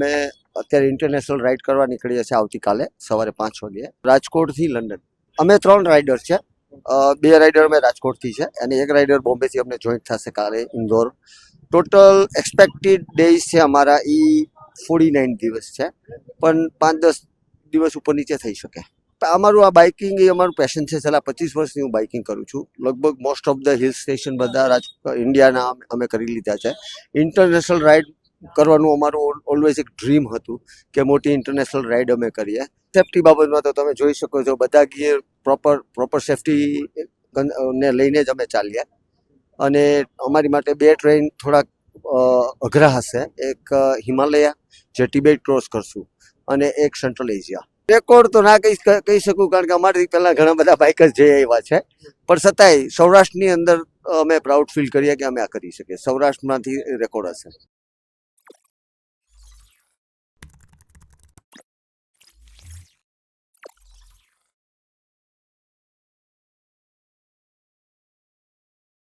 અમે અત્યારે international ride કરવા નીકળીએ છીએ આવતીકાલે સવારે 5 વાગે રાજકોટથી લંડન. અમે 3 રાઇડર છે. 2 રાઇડર અમે રાજકોટથી છે અને 1 રાઇડર બોમ્બેથી અમને જોઈન્ટ થશે કાલે ઇન્દોર. ટોટલ એક્સપેક્ટેડ ડેઝ છે અમારા 49 દિવસ છે, પણ 5-10 દિવસ ઉપર નીચે થઈ શકે. અમારું આ બાઇકિંગ એ અમારું પેશન છે. છેલ્લા 25 વર્ષથી હું બાઇકિંગ કરું છું. લગભગ most of the hill station બધા ઇન્ડિયાના અમે કરી લીધા છે. ઇન્ટરનેશનલ રાઇડ કરવાનું અમારું ઓલવેઝ એક ડ્રીમ હતું કે મોટી ઇન્ટરનેશનલ રાઇડ અમે કરીએ. સેફટી બાબતમાં તો તમે જોઈ શકો છો, બધા ગિયર પ્રોપર સેફટી ને લઈને જ અમે ચાલીએ. અને અમારી માટે 2 ટ્રેન થોડાક અઘરા હશે. એક હિમાલયા જે ટિબેટ ક્રોસ કરશું અને એક સેન્ટ્રલ એશિયા. રેકોર્ડ તો ના કહી શકું, કારણ કે અમારી પહેલાં ઘણા બધા બાઇકર્સ જઈ આવ્યા છે, પણ છતાંય સૌરાષ્ટ્રની અંદર અમે પ્રાઉડ ફીલ કરીએ કે અમે આ કરી શકીએ. સૌરાષ્ટ્રમાંથી રેકોર્ડ હશે.